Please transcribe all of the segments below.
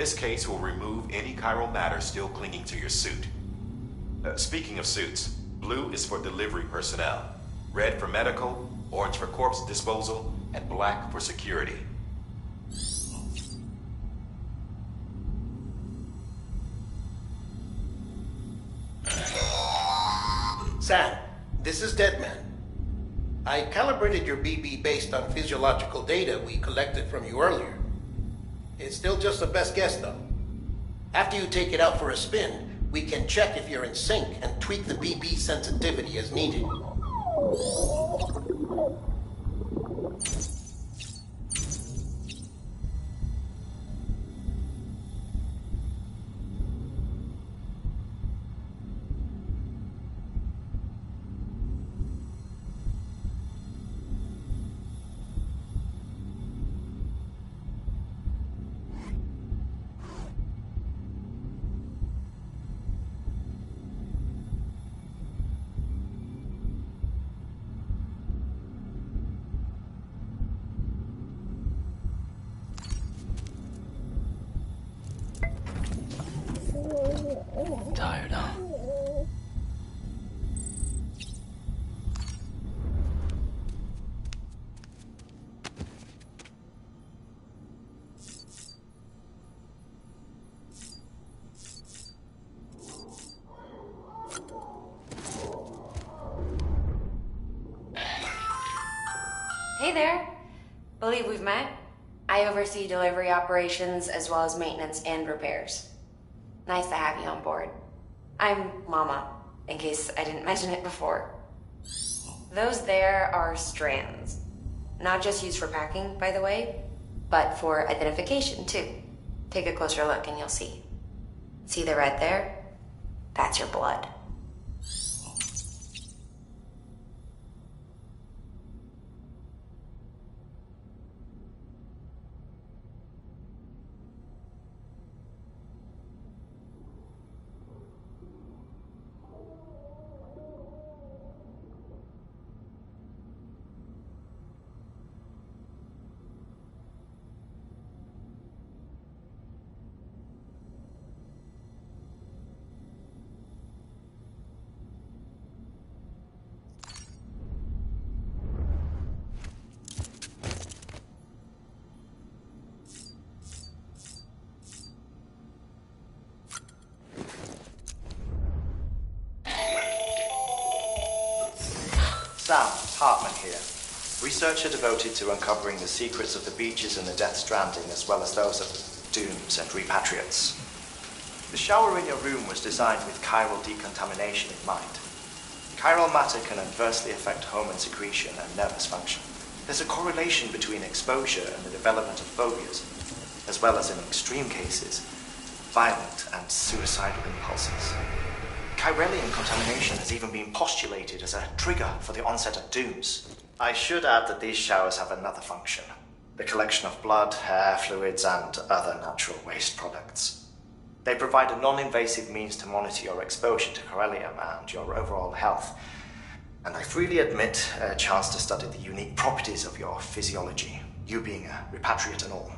This case will remove any chiral matter still clinging to your suit. Speaking of suits, blue is for delivery personnel, red for medical, orange for corpse disposal, and black for security. Sam, this is Deadman. I calibrated your BB based on physiological data we collected from you earlier. It's still just a best guess, though. After you take it out for a spin, we can check if you're in sync and tweak the BB sensitivity as needed. Tired, huh? Hey there. Believe we've met. I oversee delivery operations as well as maintenance and repairs. Nice to have you on board. I'm Mama, in case I didn't mention it before. Those there are strands. Not just used for packing, by the way, but for identification, too. Take a closer look and you'll see. See the red there? That's your blood. Sam Hartman here, researcher devoted to uncovering the secrets of the beaches and the Death Stranding, as well as those of dooms and repatriates. The shower in your room was designed with chiral decontamination in mind. Chiral matter can adversely affect hormone secretion and nervous function. There's a correlation between exposure and the development of phobias, as well as, in extreme cases, violent and suicidal impulses. Chiralium contamination has even been postulated as a trigger for the onset of dooms. I should add that these showers have another function: the collection of blood, hair, fluids, and other natural waste products. They provide a non-invasive means to monitor your exposure to chiralium and your overall health, and I freely admit a chance to study the unique properties of your physiology, you being a repatriate and all.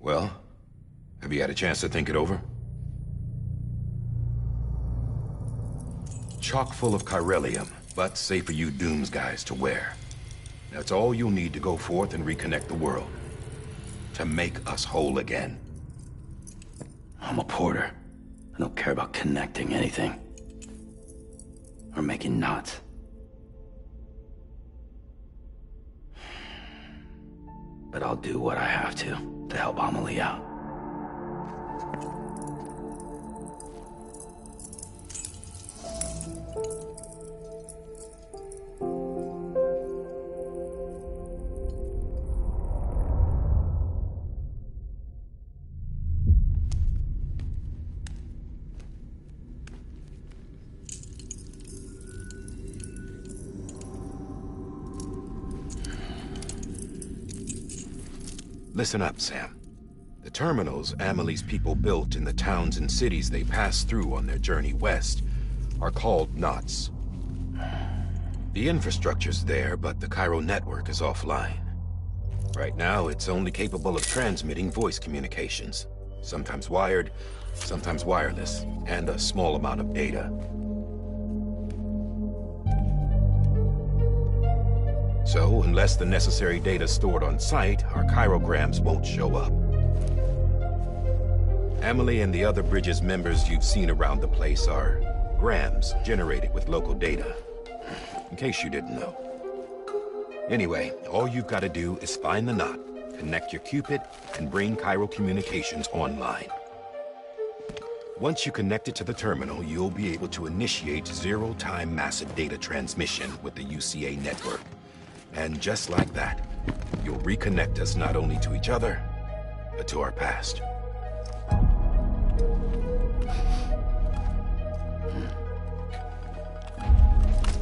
Well, have you had a chance to think it over? Chock full of chiralium, but safe for you Dooms guys to wear. That's all you'll need to go forth and reconnect the world. To make us whole again. I'm a porter. I don't care about connecting anything. Or making knots. But I'll do what I have to help Amelie out. Listen up, Sam. The terminals Amelie's people built in the towns and cities they passed through on their journey west are called knots. The infrastructure's there, but the Cairo network is offline. Right now, it's only capable of transmitting voice communications. Sometimes wired, sometimes wireless, and a small amount of data. So, unless the necessary data stored on site, our chirograms won't show up. Amelie and the other Bridges members you've seen around the place are grams generated with local data. In case you didn't know. Anyway, all you've got to do is find the knot, connect your Cupid, and bring Cairo Communications online. Once you connect it to the terminal, you'll be able to initiate zero-time massive data transmission with the UCA network. And just like that, you'll reconnect us not only to each other, but to our past.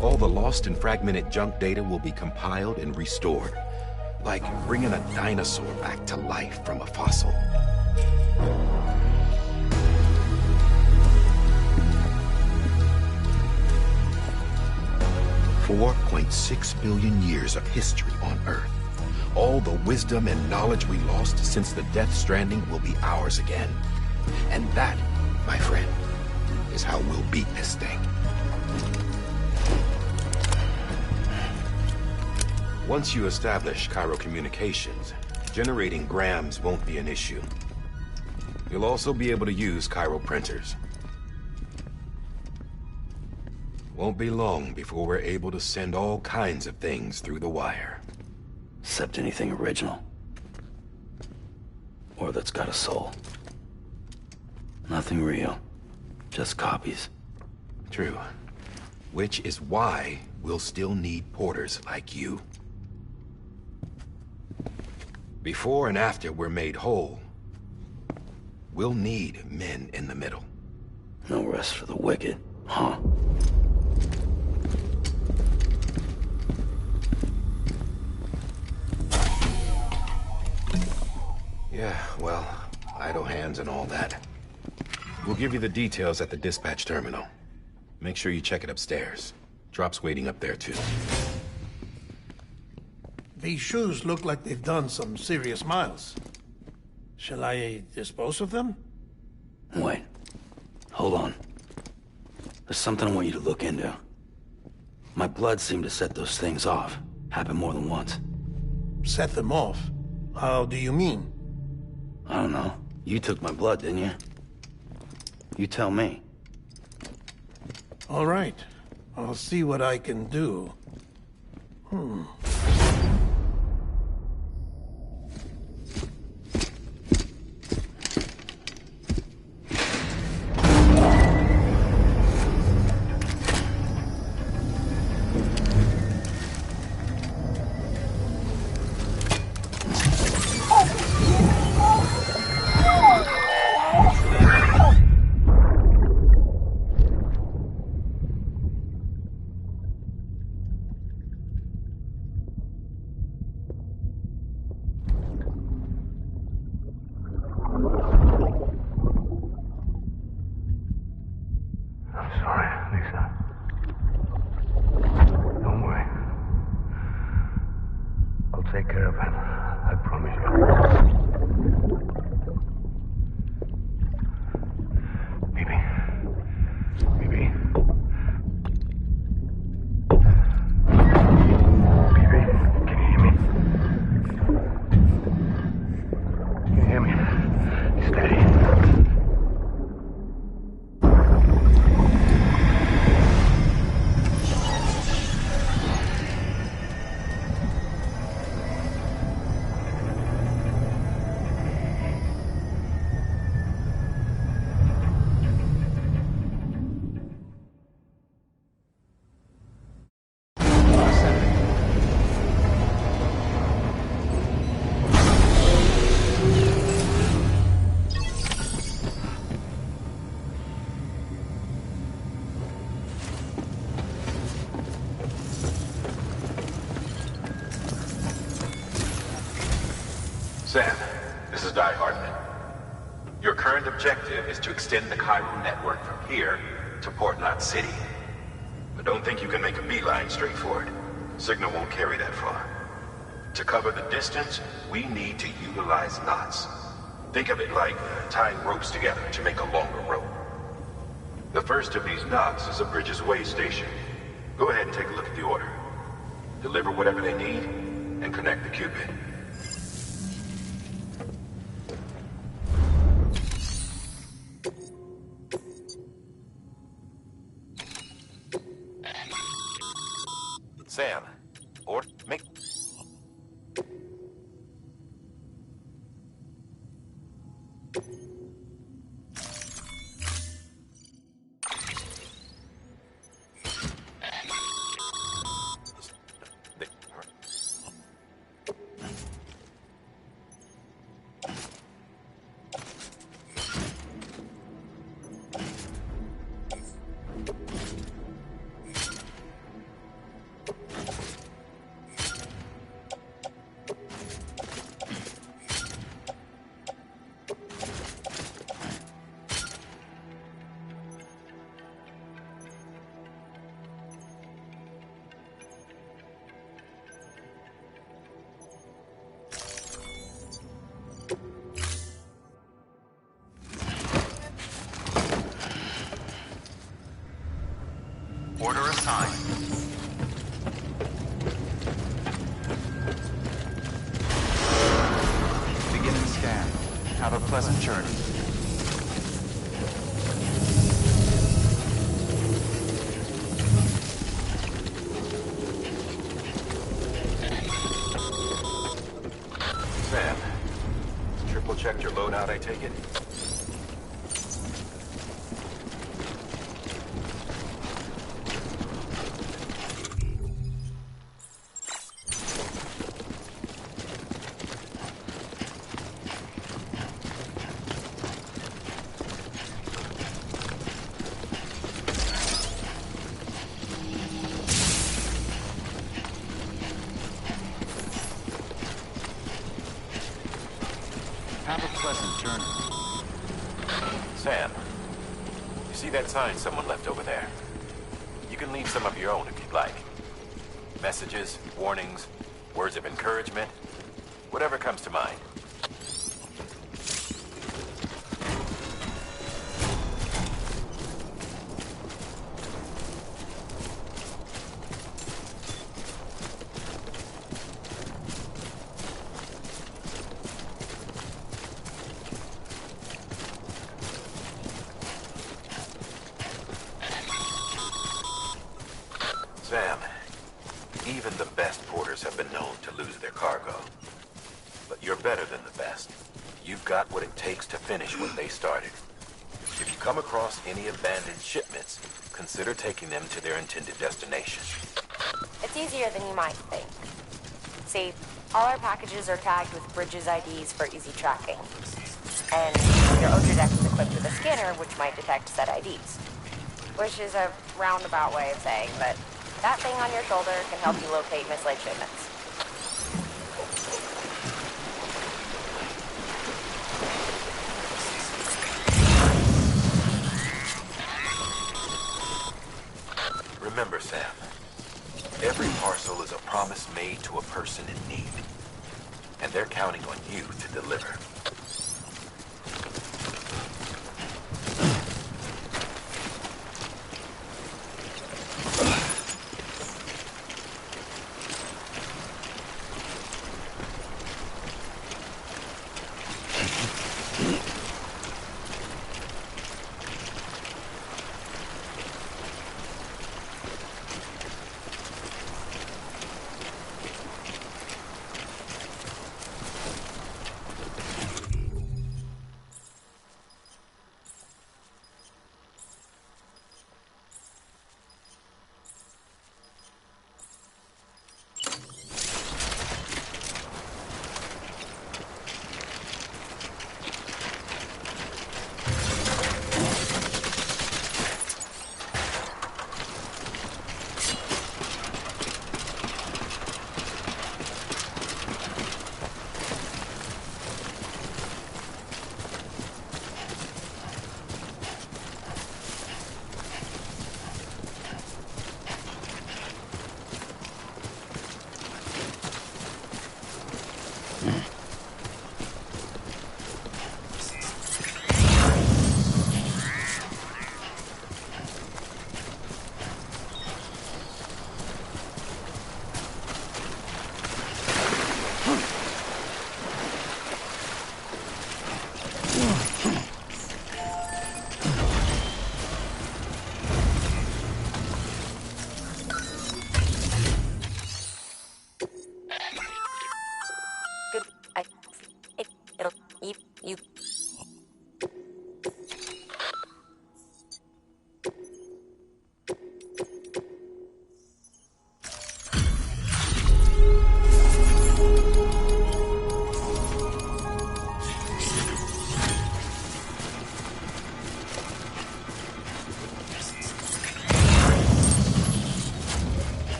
All the lost and fragmented junk data will be compiled and restored, like bringing a dinosaur back to life from a fossil. $4.6 billion years of history on Earth. All the wisdom and knowledge we lost since the Death Stranding will be ours again. And that, my friend, is how we'll beat this thing. Once you establish Cairo Communications, generating grams won't be an issue. You'll also be able to use Cairo printers. Won't be long before we're able to send all kinds of things through the wire. Except anything original. Or that's got a soul. Nothing real. Just copies. True. Which is why we'll still need porters like you. Before and after we're made whole, we'll need men in the middle. No rest for the wicked, huh? Yeah, well, idle hands and all that. We'll give you the details at the dispatch terminal. Make sure you check it upstairs. Drop's waiting up there, too. These shoes look like they've done some serious miles. Shall I dispose of them? Wait. Hold on. There's something I want you to look into. My blood seemed to set those things off. Happened more than once. Set them off? How do you mean? I don't know. You took my blood, didn't you? You tell me. All right. I'll see what I can do. Take care of him. I promise you. Baby. Baby. Baby, can you hear me? Can you hear me? Steady. Sam, this is Die Hardman. Your current objective is to extend the chiral network from here to Port Knot City. But don't think you can make a beeline straight for it. Signal won't carry that far. To cover the distance, we need to utilize knots. Think of it like tying ropes together to make a longer rope. The first of these knots is a Bridges way station. Go ahead and take a look at the order. Deliver whatever they need, and connect the Cupid. Sam, or make... Order assigned. Beginning scan. Have a pleasant journey. Sam, triple checked your loadout, I take it? Have a pleasant journey. Sam, you see that sign someone left over there? You can leave some of your own if you'd like. Messages, warnings, words of encouragement, whatever comes to mind. Sam, even the best porters have been known to lose their cargo. But you're better than the best. You've got what it takes to finish what they started. If you come across any abandoned shipments, consider taking them to their intended destination. It's easier than you might think. See, all our packages are tagged with Bridges IDs for easy tracking. And your Otra deck is equipped with a scanner which might detect said IDs. Which is a roundabout way of saying that that thing on your shoulder can help you locate mislaid shipments. Remember, Sam, every parcel is a promise made to a person in need. And they're counting on you to deliver.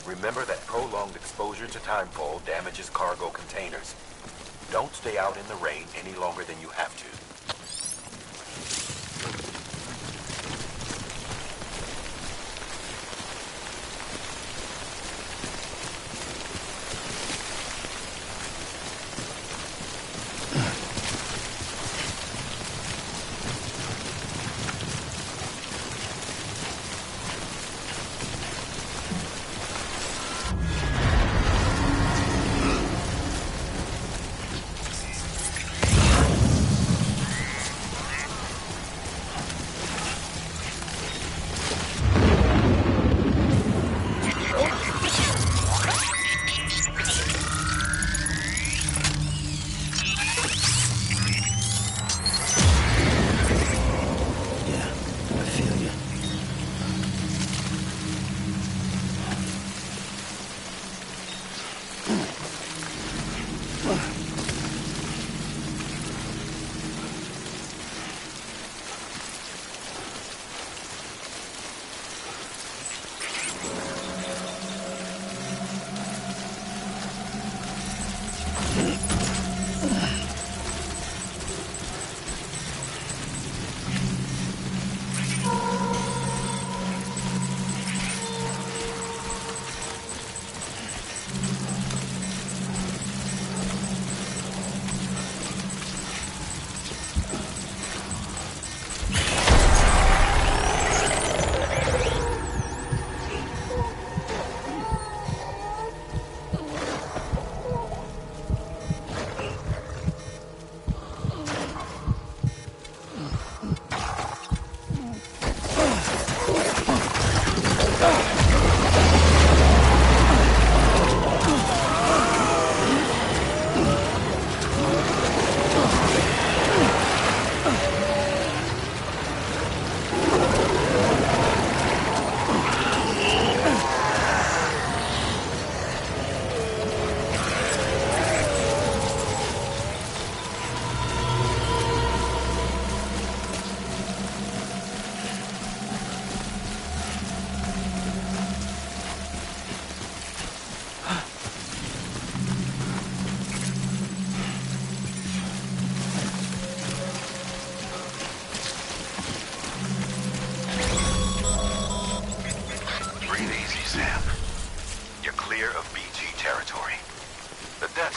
Remember that prolonged exposure to timefall damages cargo containers. Don't stay out in the rain any longer than you have to.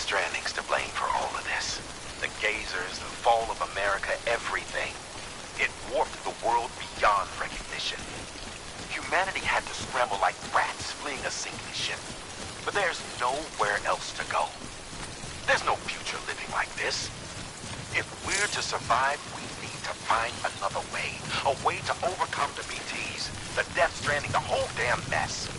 Stranding's to blame for all of this. The gazers, the fall of America, everything. It warped the world beyond recognition. Humanity had to scramble like rats fleeing a sinking ship. But there's nowhere else to go. There's no future living like this. If we're to survive, we need to find another way. A way to overcome the BTs, the Death Stranding, the whole damn mess.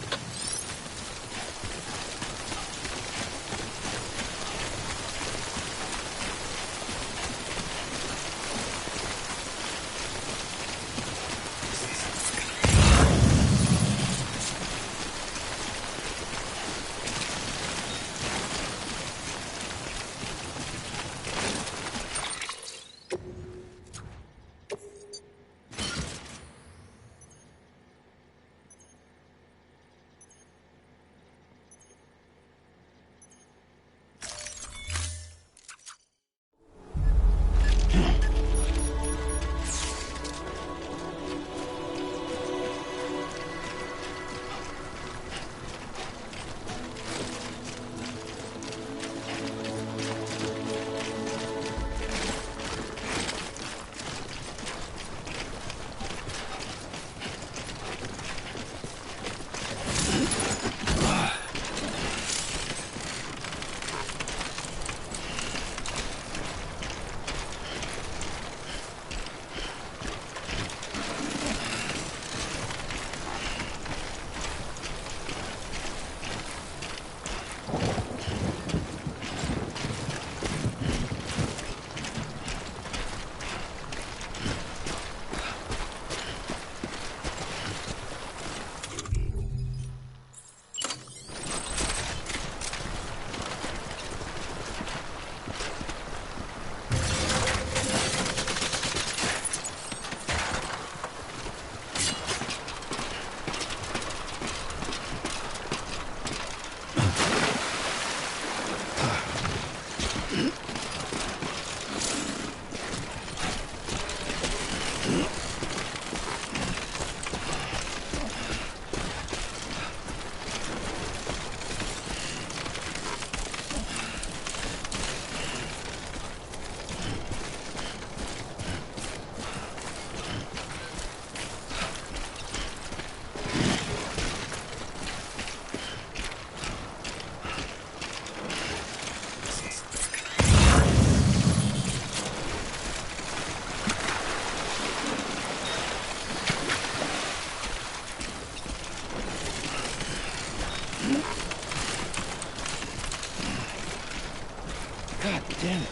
God damn it.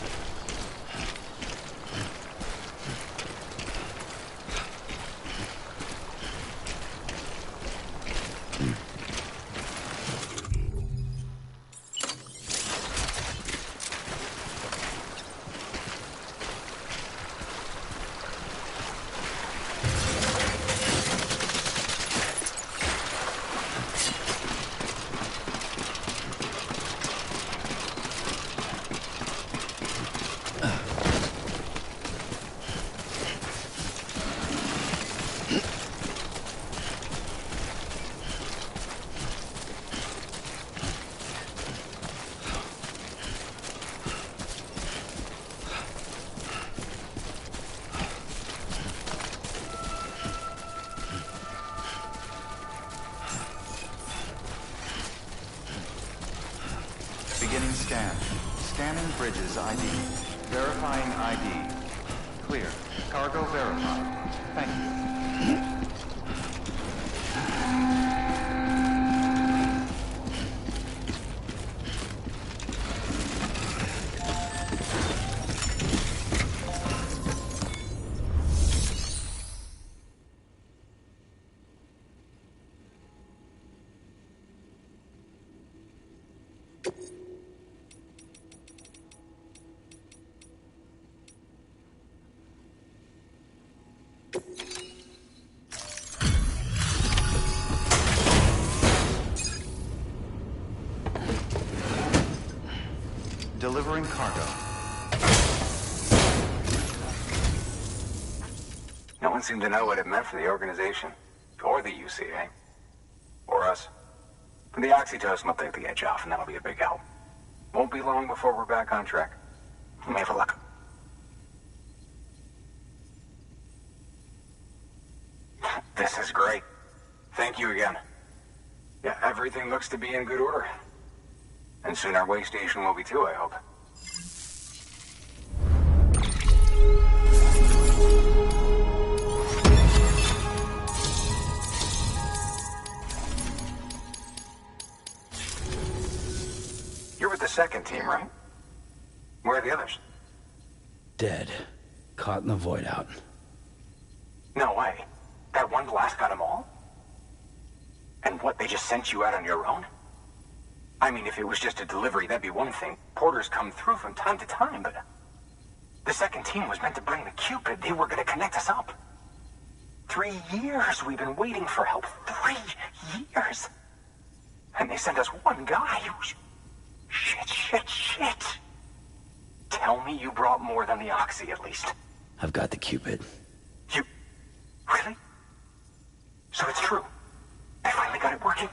Beginning scan. Scanning bridges ID. Verifying ID. Clear. Cargo verified. Thank you. Delivering cargo. No one seemed to know what it meant for the organization, or the UCA, or us. The oxytocin will take the edge off, and that'll be a big help. Won't be long before we're back on track. We may have a look. This is great. Thank you again. Yeah, everything looks to be in good order. And soon our way station will be too, I hope. You're with the second team, right? Where are the others? Dead. Caught in the void out. No way. That one blast got them all? And what, they just sent you out on your own? I mean, if it was just a delivery, that'd be one thing. Porters come through from time to time, but... The second team was meant to bring the Cupid. They were gonna connect us up. 3 years we've been waiting for help. 3 years! And they sent us one guy who's... Shit. Tell me you brought more than the Oxy, at least. I've got the Cupid. You... Really? So it's true. They finally got it working?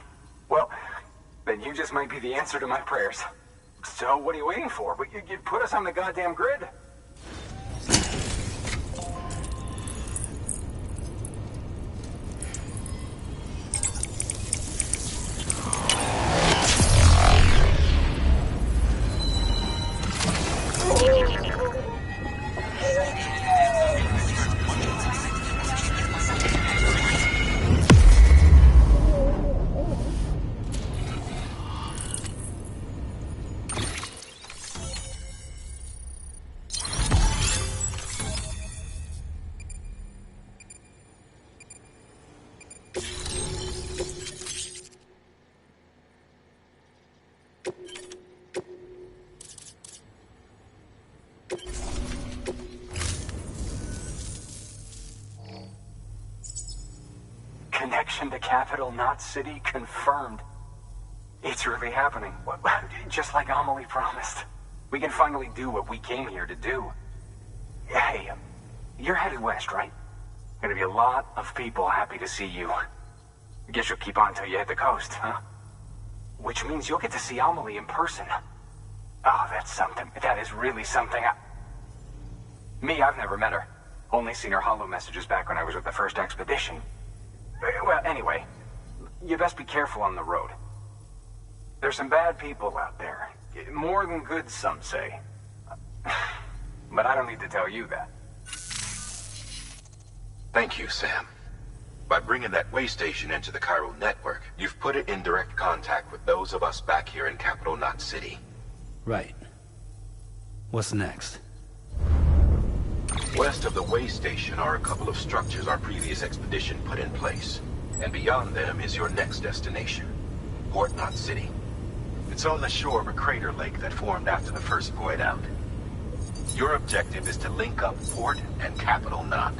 Well, then you just might be the answer to my prayers. So what are you waiting for? You put us on the goddamn grid. Connection to capital, not city, confirmed. It's really happening. Just like Amelie promised. We can finally do what we came here to do. Hey, you're headed west, right? Gonna be a lot of people happy to see you. Guess you'll keep on till you hit the coast, huh? Which means you'll get to see Amelie in person. Oh, that's something. That is really something. I've never met her. Only seen her holo messages back when I was with the first expedition. Well, anyway, you best be careful on the road. There's some bad people out there. More than good, some say. But I don't need to tell you that. Thank you, Sam. By bringing that way station into the Chiral network, you've put it in direct contact with those of us back here in Capital Knot City. Right. What's next? West of the way station are a couple of structures our previous expedition put in place. And beyond them is your next destination, Port Knot City. It's on the shore of a crater lake that formed after the first void out. Your objective is to link up Port and Capital Knot.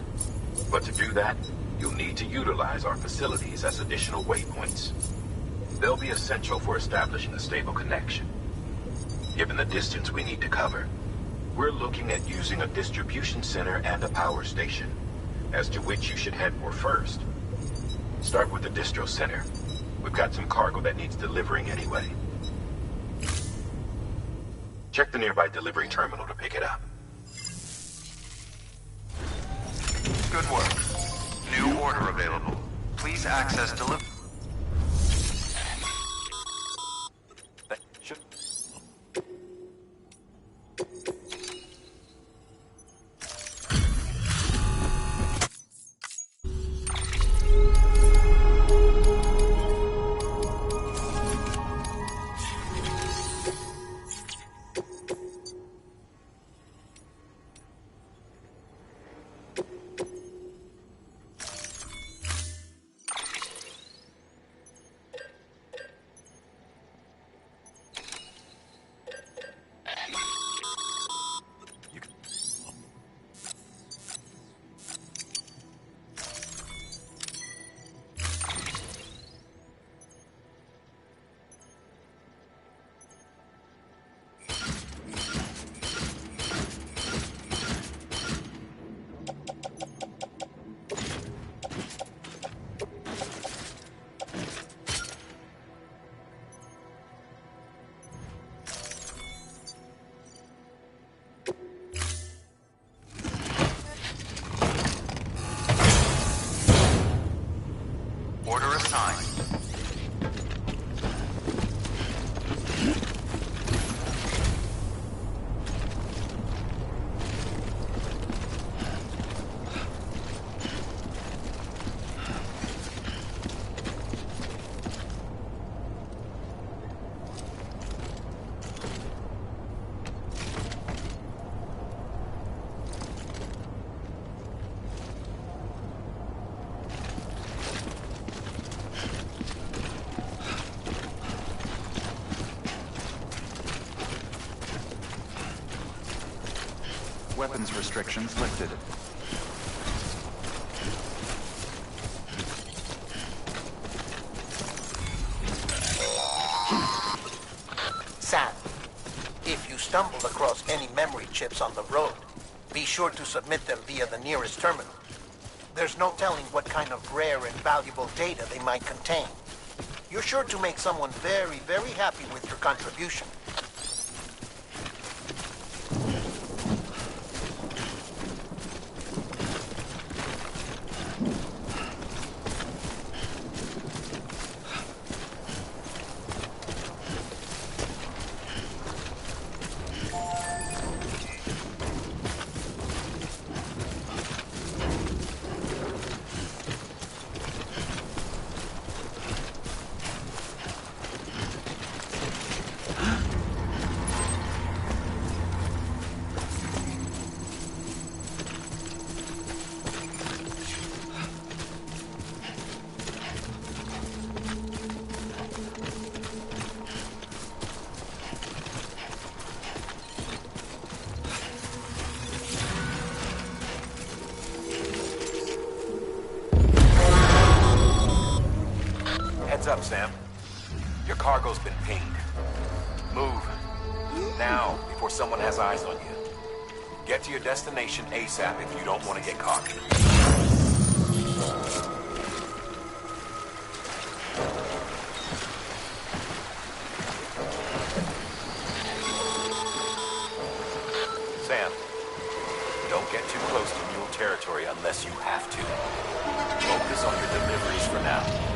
But to do that, you'll need to utilize our facilities as additional waypoints. They'll be essential for establishing a stable connection. Given the distance we need to cover, we're looking at using a distribution center and a power station, as to which you should head for first. Start with the distro center. We've got some cargo that needs delivering anyway. Check the nearby delivery terminal to pick it up. Good work. New order available. Please access delivery. Order assigned. Weapons restrictions lifted. Sam, if you stumble across any memory chips on the road, be sure to submit them via the nearest terminal. There's no telling what kind of rare and valuable data they might contain. You're sure to make someone very, very happy with your contribution. Heads up, Sam. Your cargo's been pinged. Move. Now, before someone has eyes on you. Get to your destination ASAP if you don't want to get caught. Sam, don't get too close to mule territory unless you have to. Focus on your deliveries for now.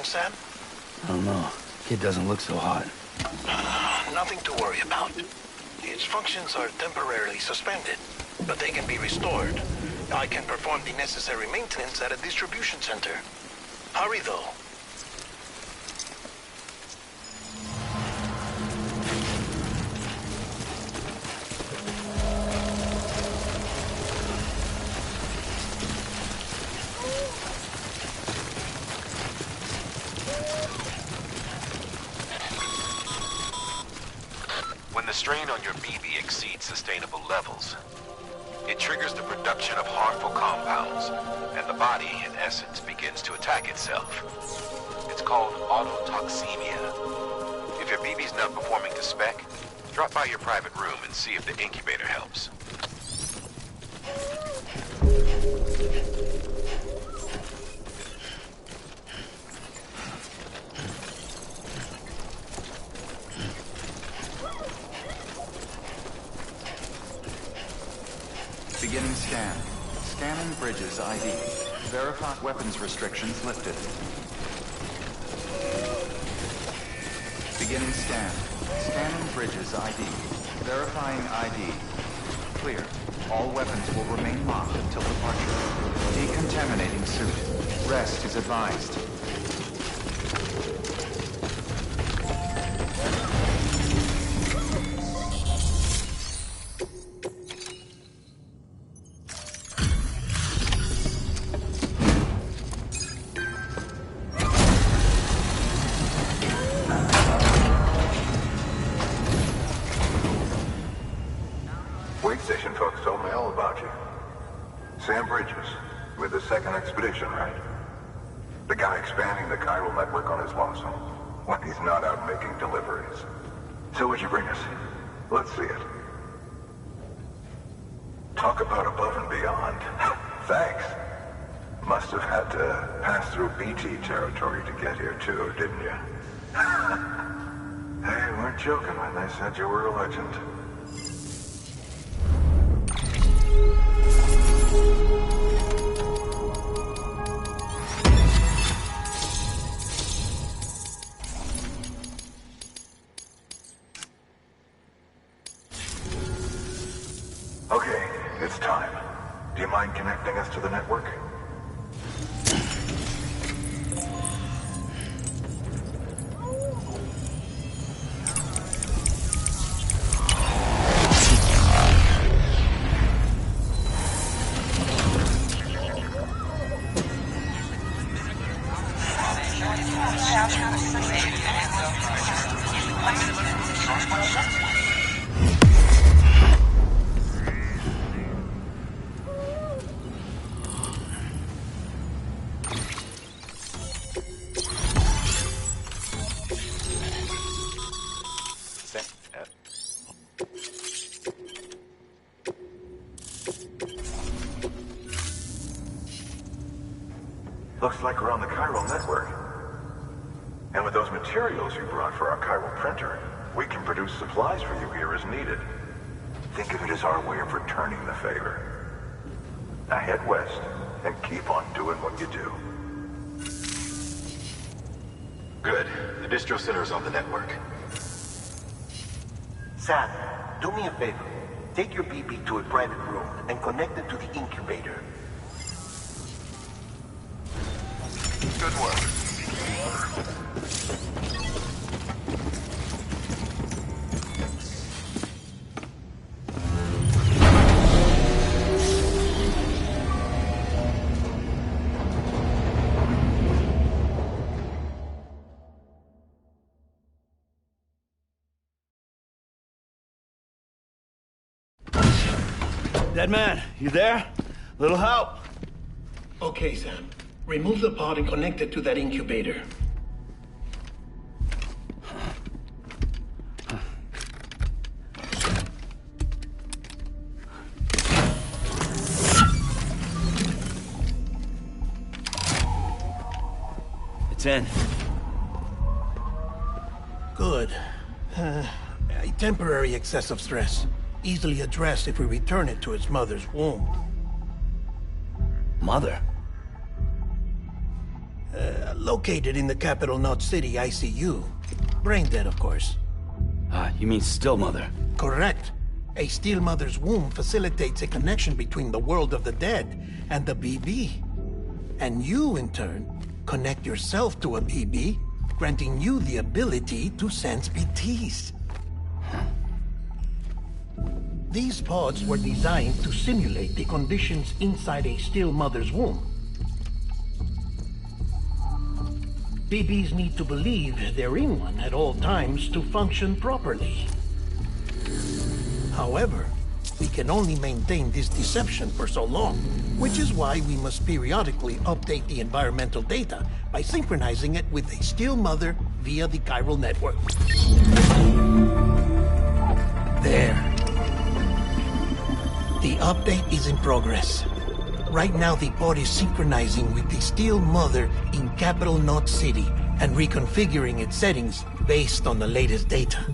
Sam? I don't know. Kid doesn't look so hot. Nothing to worry about. Its functions are temporarily suspended, but they can be restored. I can perform the necessary maintenance at a distribution center. Hurry, though. When the strain on your BB exceeds sustainable levels, it triggers the production of harmful compounds, and the body, in essence, begins to attack itself. It's called autotoxemia. If your BB's not performing to spec, drop by your private room and see if the incubator helps. Beginning scan. Scanning Bridges ID. Verify weapons restrictions lifted. Beginning scan. Scanning Bridges ID. Verifying ID. Clear. All weapons will remain locked until departure. Decontaminating suit. Rest is advised. Wait station folks told me all about you. Sam Bridges, with the second expedition, right? The guy expanding the chiral network on his lonesome when he's not out making deliveries. So what'd you bring us? Let's see it. Talk about above and beyond. Thanks. Must have had to pass through BT territory to get here too, didn't you? They weren't joking when they said you were a legend. Okay, it's time. Do you mind connecting us to the network? Looks like we're on the chiral network. And with those materials you brought for our chiral printer, we can produce supplies for you here as needed. Think of it as our way of returning the favor. Now head west and keep on doing what you do. Good. The distro center is on the network. Sam, do me a favor. Take your BB to a private room and connect it to the incubator. Good work. Dead man, you there? Little help? Okay, Sam. Remove the pod and connect it to that incubator. It's in. Good. A temporary excess of stress. Easily addressed if we return it to its mother's womb. Mother? Located in the capital Knot City ICU. Brain dead, of course. You mean still mother? Correct. A still mother's womb facilitates a connection between the world of the dead and the BB. And you, in turn, connect yourself to a BB, granting you the ability to sense BTs. These pods were designed to simulate the conditions inside a still mother's womb. BBs need to believe they're in one at all times to function properly. However, we can only maintain this deception for so long, which is why we must periodically update the environmental data by synchronizing it with a still mother via the chiral network. There. The update is in progress. Right now, the pod is synchronizing with the still mother in capital Knot City and reconfiguring its settings based on the latest data.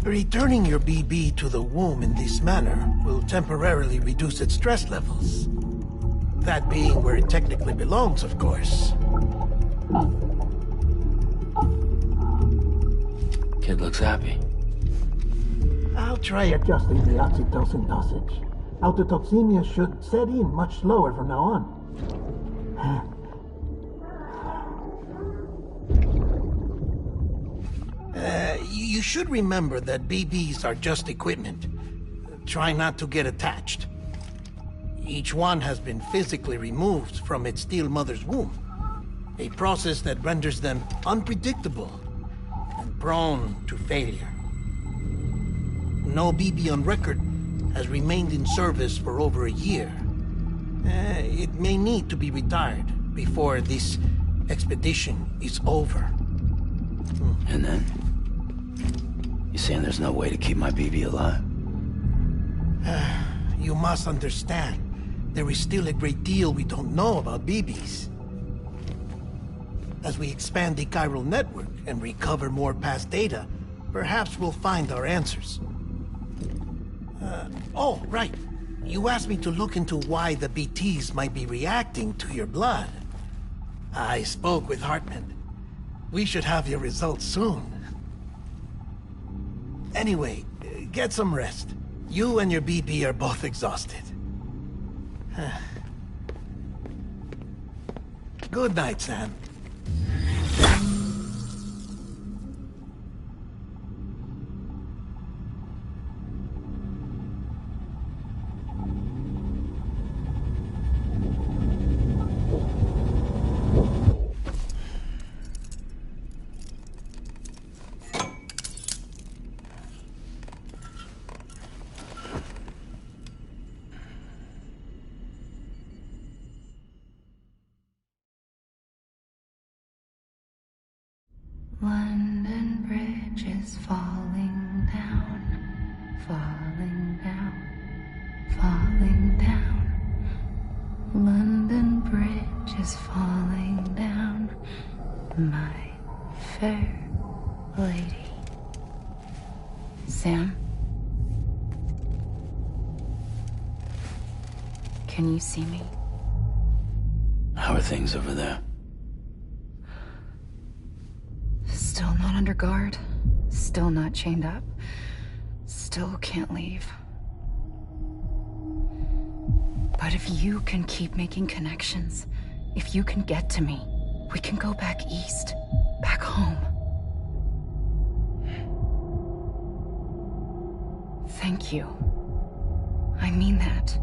Returning your BB to the womb in this manner will temporarily reduce its stress levels. That being where it technically belongs, of course. Kid looks happy. I'll try adjusting the oxytocin dosage. Autotoxemia should set in much slower from now on. You should remember that BBs are just equipment. Try not to get attached. Each one has been physically removed from its still mother's womb. A process that renders them unpredictable and prone to failure. No BB on record has remained in service for over a year. It may need to be retired before this expedition is over. And then? You saying there's no way to keep my BB alive? You must understand, there is still a great deal we don't know about BBs. As we expand the chiral network and recover more past data, perhaps we'll find our answers. Oh, right. You asked me to look into why the BTs might be reacting to your blood. I spoke with Hartman. We should have your results soon. Anyway, get some rest. You and your BB are both exhausted. Good night, Sam. London Bridge is falling down, falling down, falling down. London Bridge is falling down, my fair lady. Sam? Can you see me? How are things over there? Still not under guard. Still not chained up. Still can't leave. But if you can keep making connections, if you can get to me, we can go back east. Back home. Thank you. I mean that.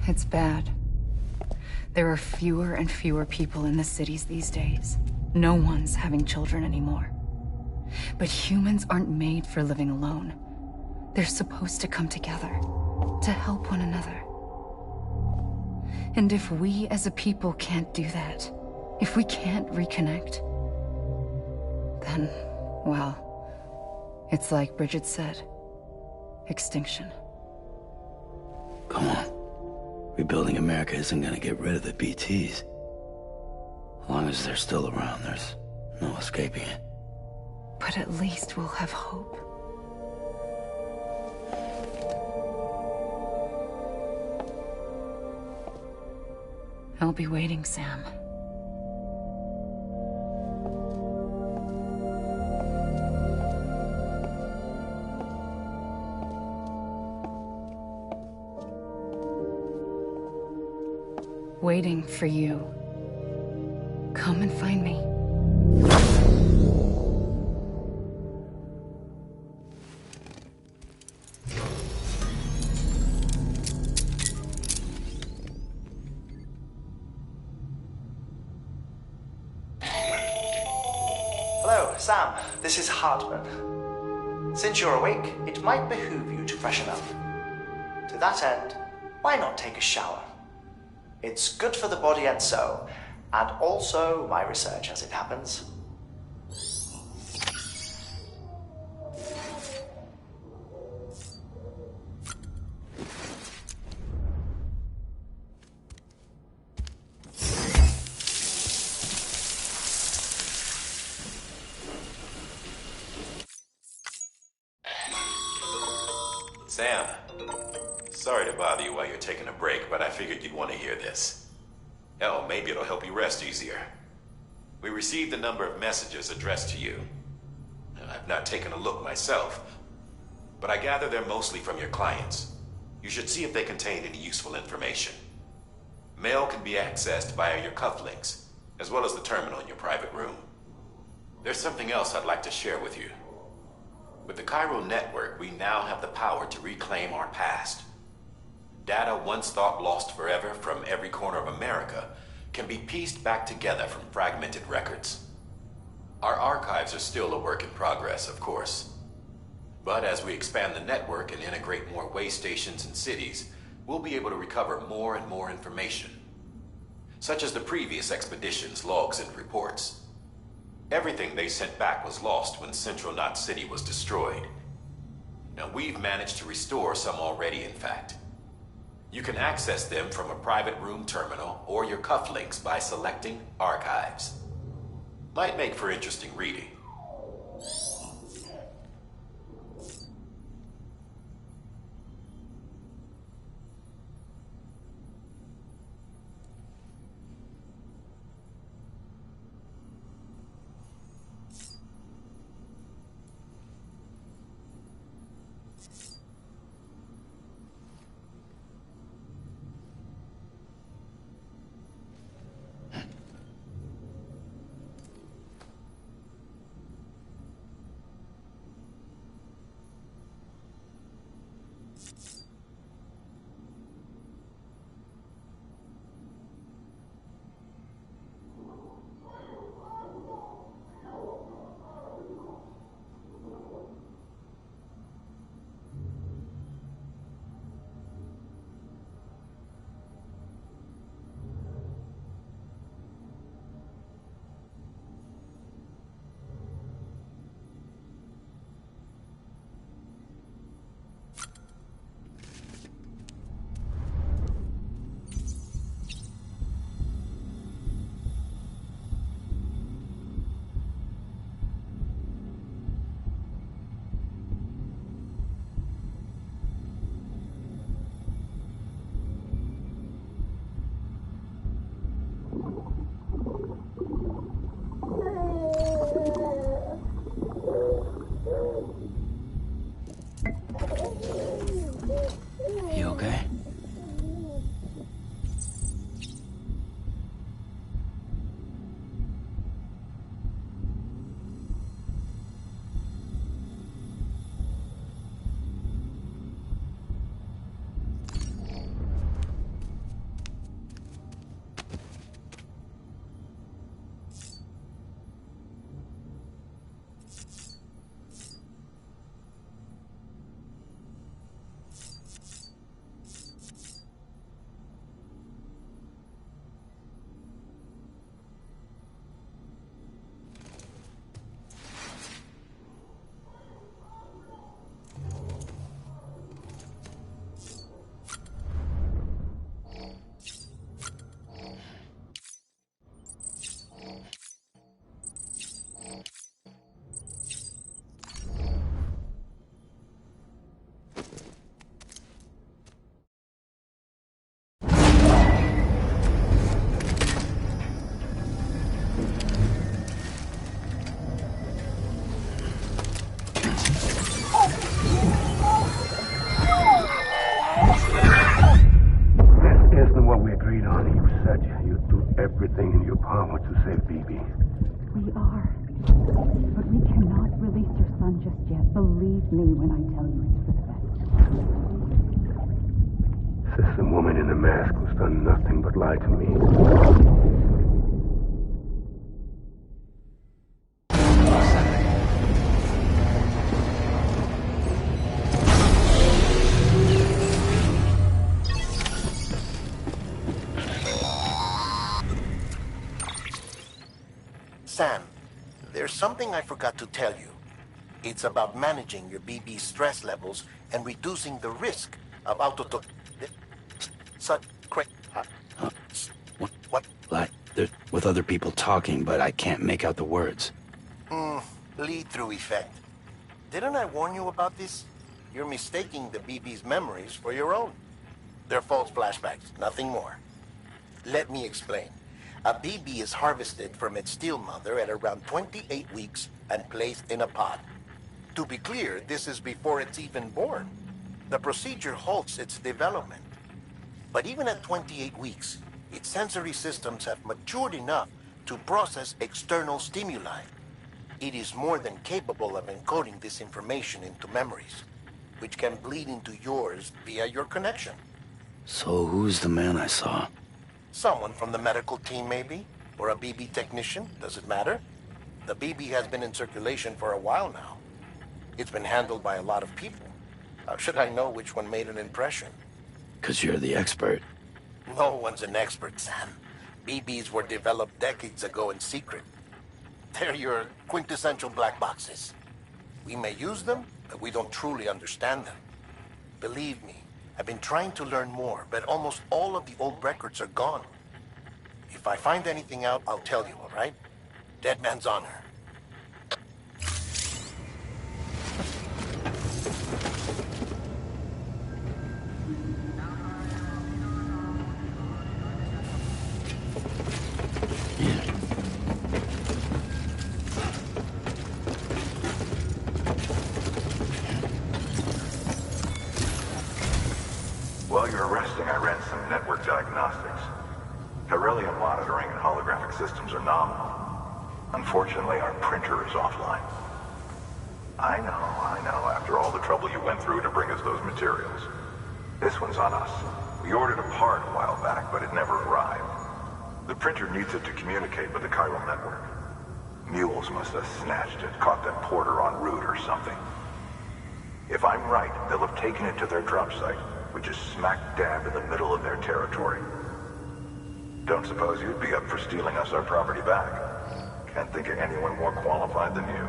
It's bad. There are fewer and fewer people in the cities these days. No one's having children anymore. But humans aren't made for living alone. They're supposed to come together, to help one another. And if we as a people can't do that, if we can't reconnect, then, well, it's like Bridget said, extinction. Come on. Rebuilding America isn't gonna get rid of the BTs. As long as they're still around, there's no escaping it. But at least we'll have hope. I'll be waiting, Sam. Waiting for you. Come and find me. Hello, Sam. This is Hartman. Since you're awake, it might behoove you to freshen up. To that end, why not take a shower? It's good for the body and soul, and also my research as it happens. Sam, sorry to bother you while you're taking a break, but I figured you'd want to hear this. Hell, maybe it'll help you rest easier. We received a number of messages addressed to you. I've not taken a look myself, but I gather they're mostly from your clients. You should see if they contain any useful information. Mail can be accessed via your cufflinks, as well as the terminal in your private room. There's something else I'd like to share with you. With the Cairo network, we now have the power to reclaim our past. Data once thought lost forever from every corner of America can be pieced back together from fragmented records. Our archives are still a work in progress, of course. But as we expand the network and integrate more way stations and cities, we'll be able to recover more and more information, such as the previous expedition's logs and reports. Everything they sent back was lost when Central Knot City was destroyed. Now, we've managed to restore some already, in fact. You can access them from a private room terminal or your cufflinks by selecting Archives. Might make for interesting reading. You okay? Everything in your power to save BB. We are. But we cannot release your son just yet. Believe me when I tell you it's for the best. System woman in the mask who's done nothing but lie to me. Sam, there's something I forgot to tell you. It's about managing your BB stress levels and reducing the risk of What? Like, with other people talking, but I can't make out the words. Lead-through effect. Didn't I warn you about this? You're mistaking the BB's memories for your own. They're false flashbacks, nothing more. Let me explain. A BB is harvested from its steel mother at around 28 weeks and placed in a pod. To be clear, this is before it's even born. The procedure halts its development. But even at 28 weeks, its sensory systems have matured enough to process external stimuli. It is more than capable of encoding this information into memories, which can bleed into yours via your connection. So who's the man I saw? Someone from the medical team, maybe? Or a BB technician? Does it matter? The BB has been in circulation for a while now. It's been handled by a lot of people. How should I know which one made an impression? 'Cause you're the expert. No one's an expert, Sam. BBs were developed decades ago in secret. They're your quintessential black boxes. We may use them, but we don't truly understand them. Believe me, I've been trying to learn more, but almost all of the old records are gone. If I find anything out, I'll tell you, all right? Dead man's honor. While you're resting, I ran some network diagnostics. Beryllium monitoring and holographic systems are nominal. Unfortunately, our printer is offline. I know, after all the trouble you went through to bring us those materials. This one's on us. We ordered a part a while back, but it never arrived. The printer needs it to communicate with the chiral network. Mules must have snatched it, caught that porter en route or something. If I'm right, they'll have taken it to their drop site, which is smack dab in the middle of their territory. Don't suppose you'd be up for stealing us our property back? Can't think of anyone more qualified than you.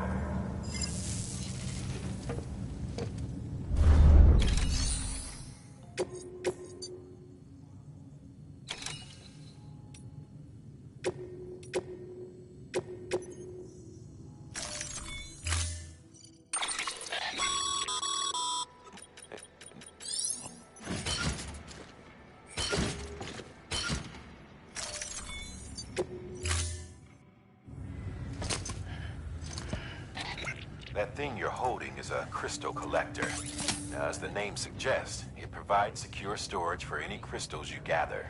That thing you're holding is a crystal collector. Now, as the name suggests, it provides secure storage for any crystals you gather.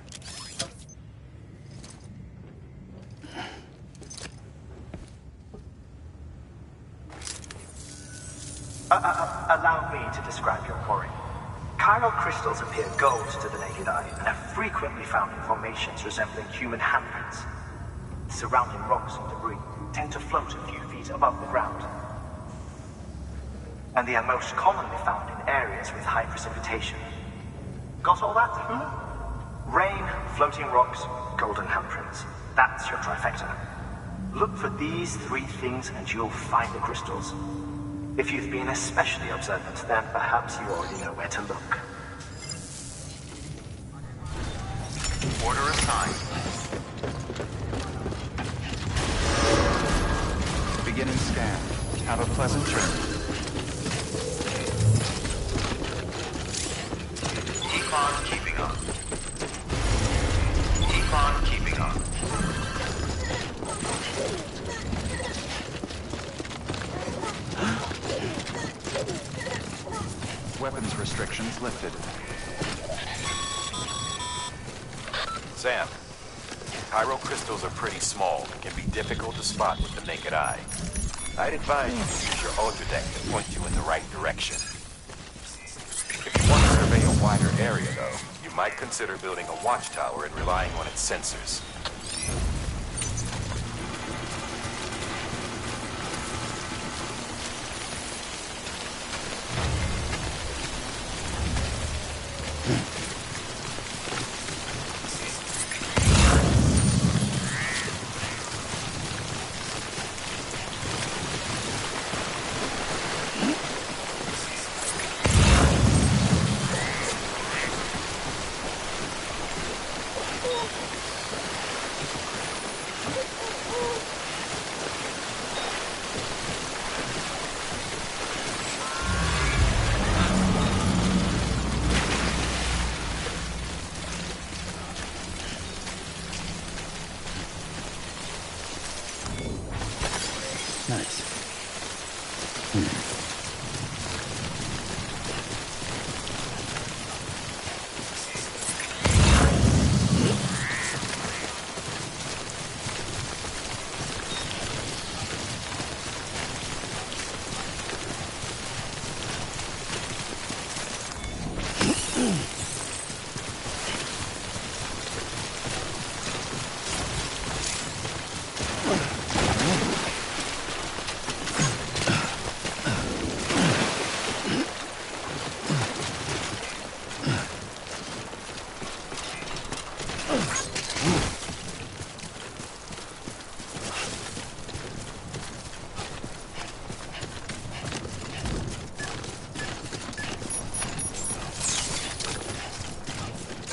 Allow me to describe your quarry. Chiral crystals appear gold to the naked eye and are frequently found in formations resembling human handprints. Surrounding rocks and debris tend to float a few feet above the ground. And they are most commonly found in areas with high precipitation. Got all that? Rain, floating rocks, golden handprints. That's your trifecta. Look for these three things and you'll find the crystals. If you've been especially observant, then perhaps you already know where to look. Order assigned. Beginning scan. Have a pleasant journey. Keep on keeping up. Keep on keeping up. Weapons restrictions lifted. Sam, chiral crystals are pretty small and can be difficult to spot with the naked eye. I'd advise you to use your ultradeck to point you in the right direction. If you want to survey a wider area, though, you might consider building a watchtower and relying on its sensors. Nice.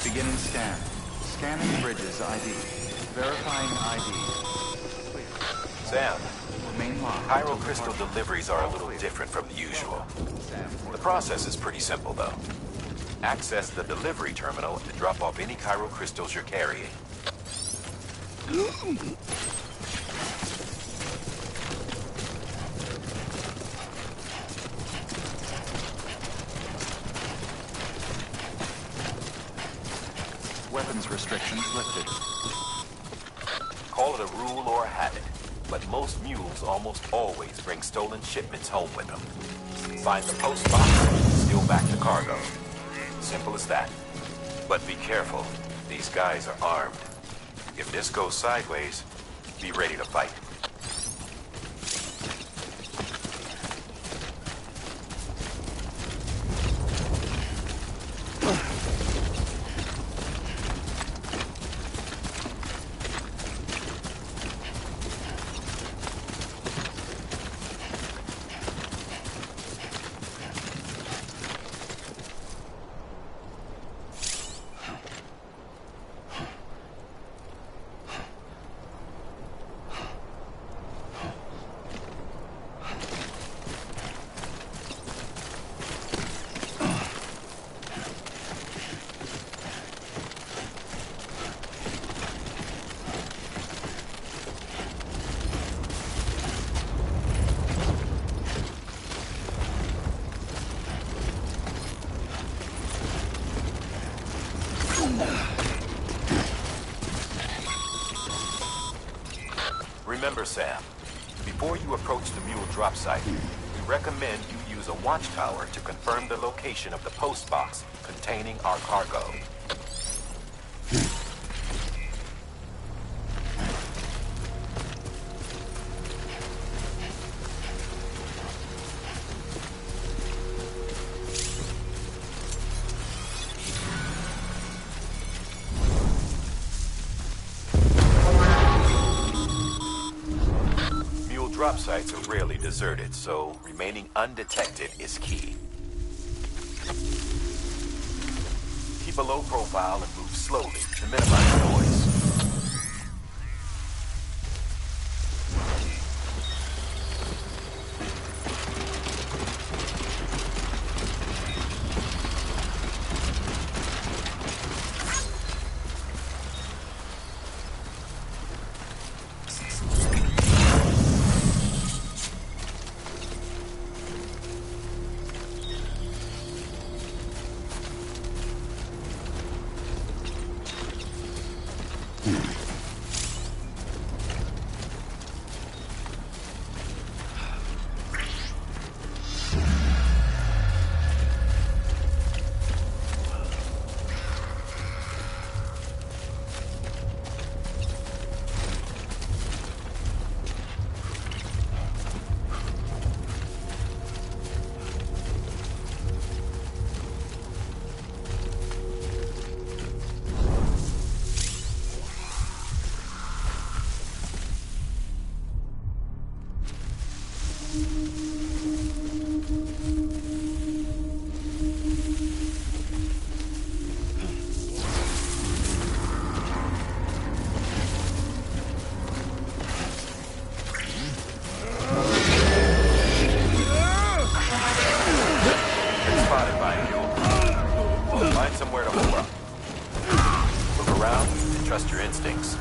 Beginning scan. Scanning bridges ID. Verifying ID. Sam, Remain locked. chiral crystal deliveries are a little different from the usual. The process is pretty simple, though. Access the delivery terminal to drop off any chiral crystals you're carrying. Weapons restrictions lifted. Call it a rule or a habit, but most mules almost always bring stolen shipments home with them. Find the post box, steal back the cargo. Simple as that. But be careful. These guys are armed. If this goes sideways, be ready to fight. Remember, Sam, before you approach the mule drop site, we recommend you use a watchtower to confirm the location of the post box containing our cargo. Drop sites are rarely deserted, so remaining undetected is key. Keep a low profile and move slowly to minimize noise. Trust your instincts.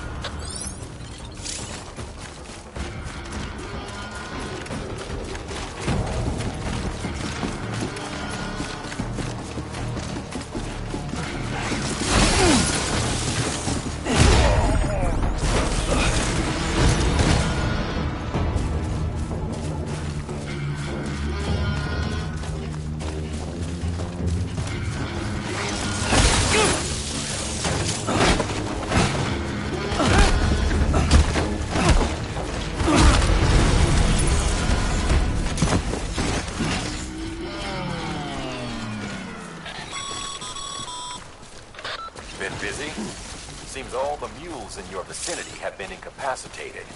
Been busy? Seems all the mules in your vicinity have been incapacitated.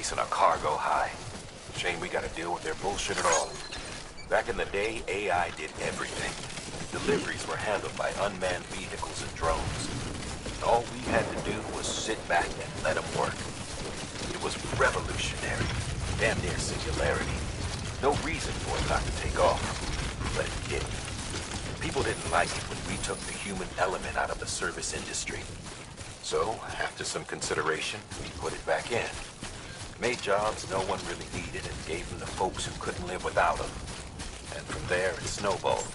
chasing a cargo high. Shame we gotta deal with their bullshit at all. Back in the day, AI did everything. Deliveries were handled by unmanned vehicles and drones. All we had to do was sit back and let them work. It was revolutionary. Damn near singularity. No reason for it not to take off, but it didn't. People didn't like it when we took the human element out of the service industry. So, after some consideration, we put it back in. Made jobs no one really needed and gave them to folks who couldn't live without them. And from there, it snowballed.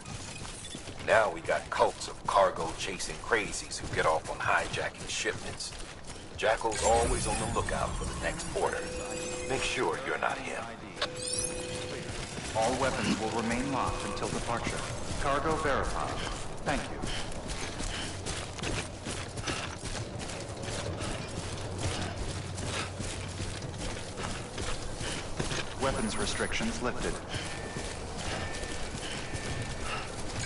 Now we got cults of cargo-chasing crazies who get off on hijacking shipments. Jackal's always on the lookout for the next order. Make sure you're not him. All weapons will remain locked until departure. Cargo verified. Thank you. Weapons restrictions lifted.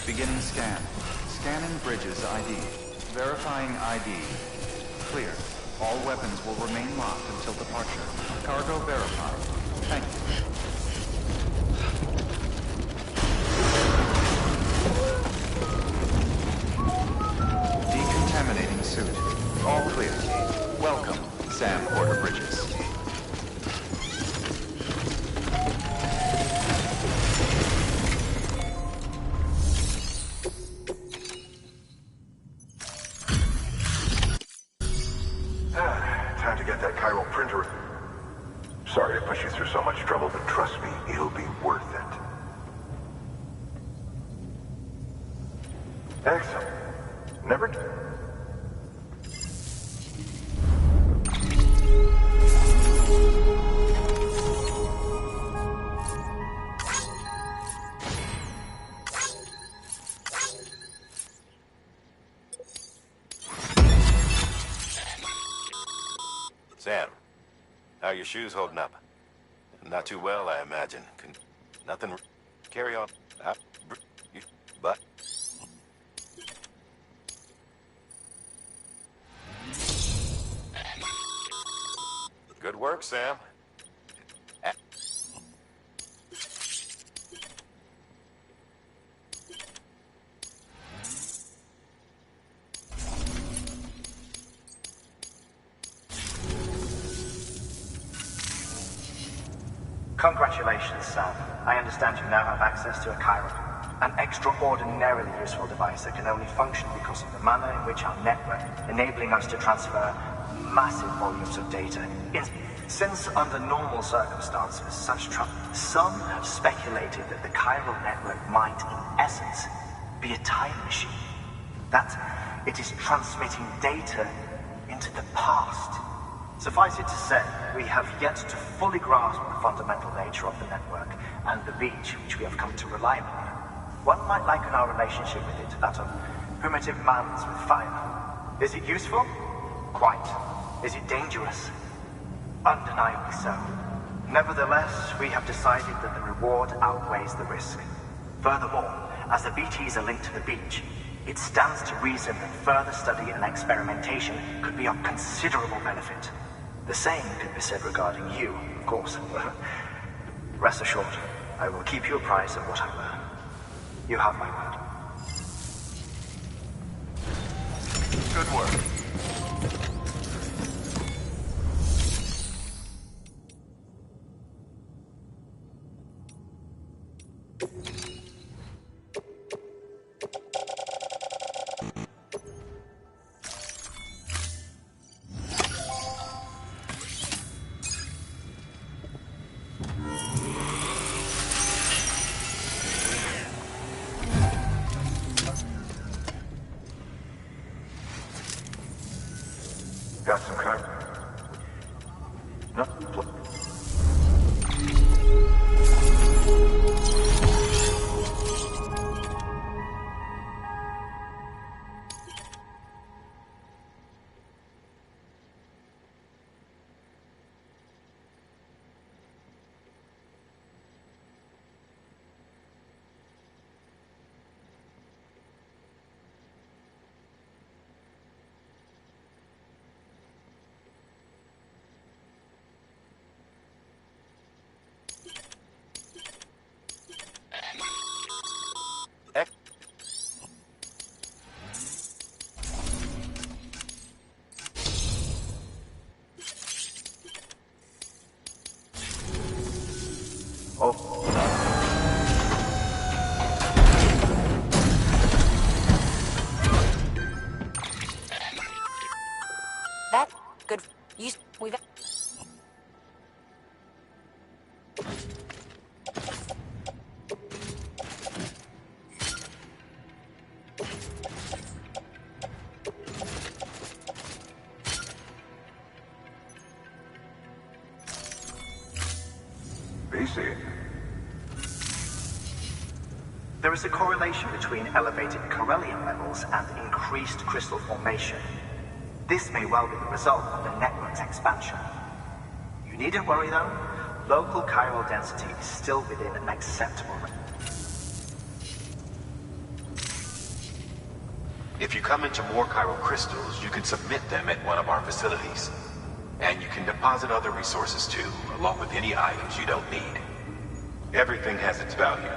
Beginning scan. Scanning Bridges ID. Verifying ID. Clear. All weapons will remain locked until departure. Cargo verified. Thank you. Decontaminating suit. All clear. Welcome, Sam Porter Bridges. Time to get that chiral printer. Sorry to push you through so much trouble, but trust me, it'll be worth it. Excellent. Never... Sam, how are your shoes holding up? Not too well, I imagine. Nothing... Carry on. But... Good work, Sam. Congratulations, Sam. I understand you now have access to a chiral, an extraordinarily useful device that can only function because of the manner in which our network, enabling us to transfer massive volumes of data. Since under normal circumstances, some have speculated that the chiral network might, in essence, be a time machine. That it is transmitting data into the past. Suffice it to say, we have yet to fully grasp the fundamental nature of the network and the beach which we have come to rely upon. One might liken our relationship with it to that of primitive mans with fire. Is it useful? Quite. Is it dangerous? Undeniably so. Nevertheless, we have decided that the reward outweighs the risk. Furthermore, as the BTs are linked to the beach, it stands to reason that further study and experimentation could be of considerable benefit. The same could be said regarding you, of course. Rest assured, I will keep you apprised of what I learn. You have my word. Good work. Got some kind. No. BC. There is a correlation between elevated corellium levels and increased crystal formation. This may well be the result of the network's expansion. You needn't worry though, local chiral density is still within an acceptable range. If you come into more chiral crystals, you can submit them at one of our facilities. And you can deposit other resources too, along with any items you don't need. Everything has its value.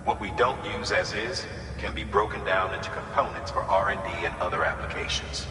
What we don't use as is can be broken down into components for R&D and other applications.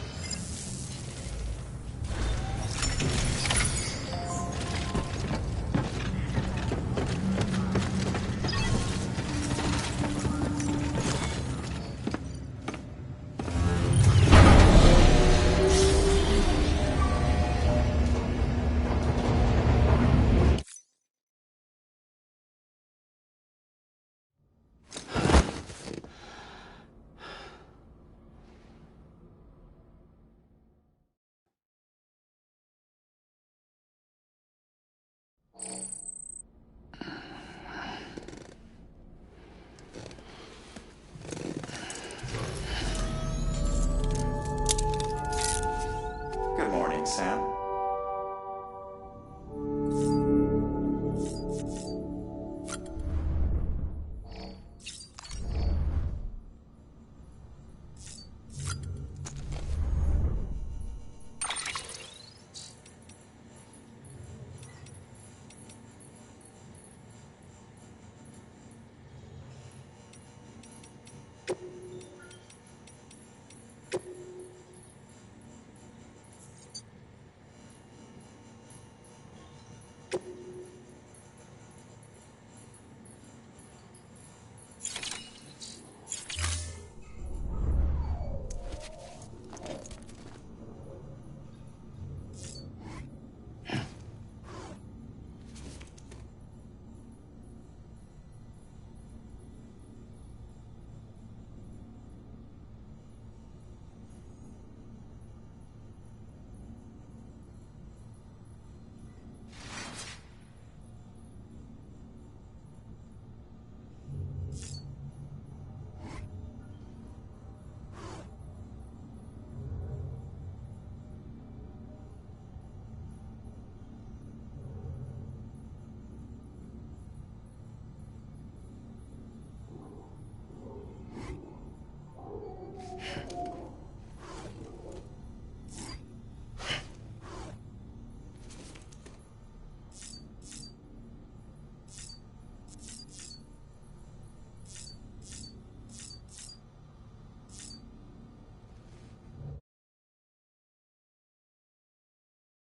You